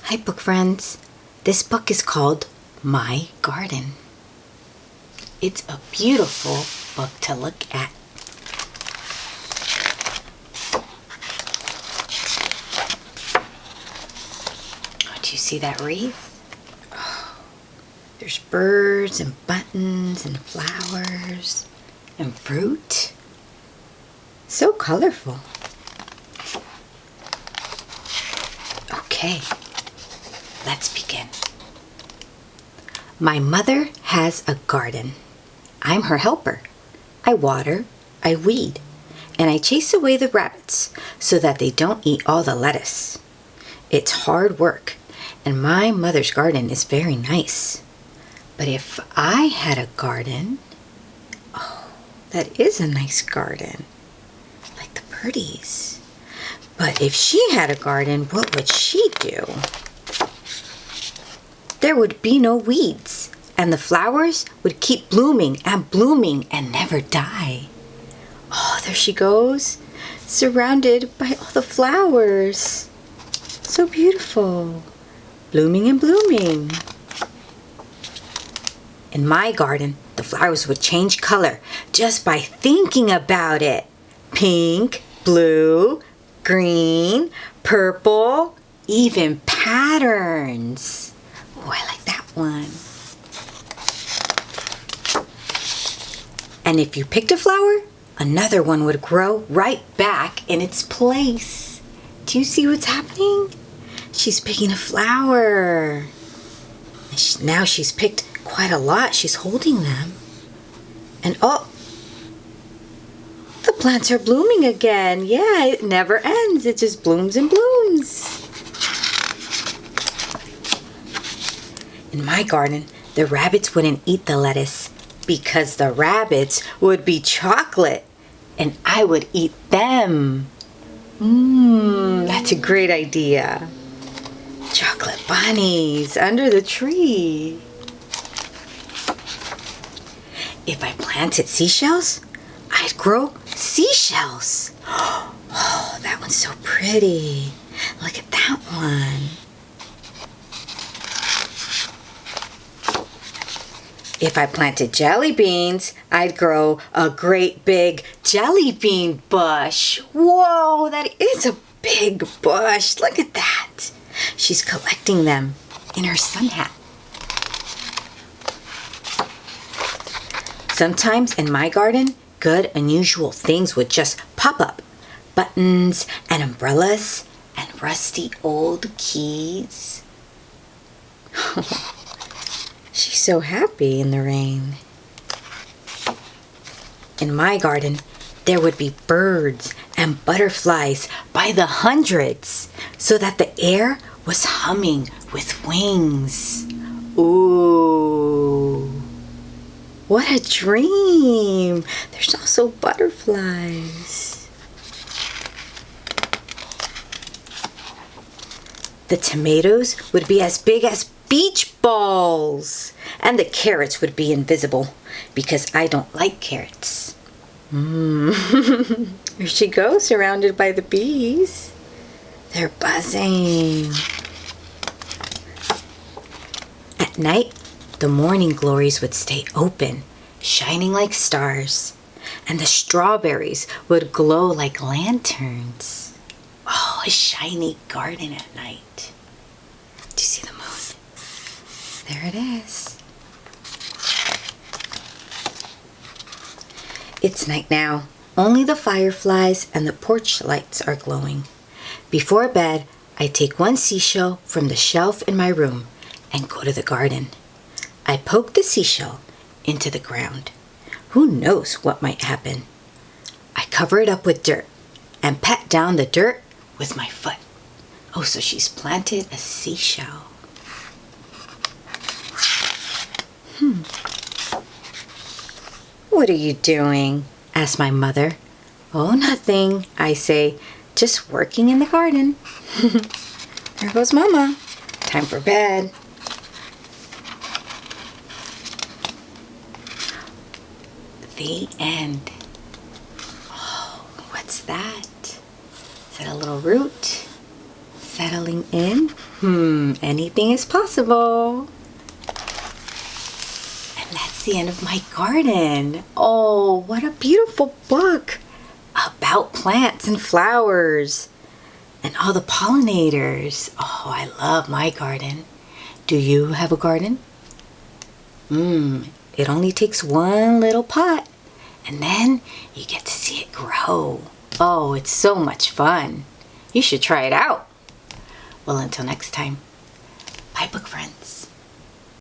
Hi book friends, this book is called My Garden. It's a beautiful book to look at. Oh, do you see that wreath? Oh, there's birds and buttons and flowers and fruit. So colorful. Okay, let's begin. My mother has a garden. I'm her helper. I water, I weed, and I chase away the rabbits so that they don't eat all the lettuce. It's hard work, and my mother's garden is very nice. But if I had a garden, oh, that is a nice garden, like the birdies. But if she had a garden, what would she do? There would be no weeds, and the flowers would keep blooming and never die. Oh, there she goes, surrounded by all the flowers. So beautiful, blooming and blooming. In my garden, the flowers would change color just by thinking about it. Pink, blue, green, purple, even patterns. Oh, I like that one. And if you picked a flower, another one would grow right back in its place. Do you see what's happening? She's picking a flower. And now she's picked quite a lot. She's holding them. And oh, the plants are blooming again. Yeah, it never ends. It just blooms and blooms. In my garden, the rabbits wouldn't eat the lettuce because the rabbits would be chocolate and I would eat them. That's a great idea. Chocolate bunnies under the tree. If I planted seashells, I'd grow seashells. Oh, that one's so pretty. Look at that one. If I planted jelly beans, I'd grow a great big jelly bean bush. Whoa, that is a big bush. Look at that. She's collecting them in her sun hat. Sometimes in my garden, good, unusual things would just pop up. Buttons and umbrellas and rusty old keys. She's so happy in the rain. In my garden, there would be birds and butterflies by the hundreds, so that the air was humming with wings. Ooh, what a dream! There's also butterflies. The tomatoes would be as big as beach balls, and the carrots would be invisible because I don't like carrots. There she goes, surrounded by the bees. They're buzzing. At night, the morning glories would stay open, shining like stars, and the strawberries would glow like lanterns. Oh, a shiny garden at night. Do you see the moon? There it is. It's night now. Only the fireflies and the porch lights are glowing. Before bed, I take one seashell from the shelf in my room and go to the garden. I poke the seashell into the ground. Who knows what might happen? I cover it up with dirt and pat down the dirt with my foot. Oh, so she's planted a seashell. What are you doing? Asked my mother. Oh, nothing, I say, just working in the garden. There goes Mama. Time for bed. The end. Oh, what's that? Is that a little root? Is settling in, anything is possible. And that's the end of my garden. Oh, what a beautiful book about plants and flowers and all the pollinators. Oh, I love my garden. Do you have a garden? It only takes one little pot, and then you get to see it grow. Oh, it's so much fun. You should try it out. Well, until next time, bye, book friends.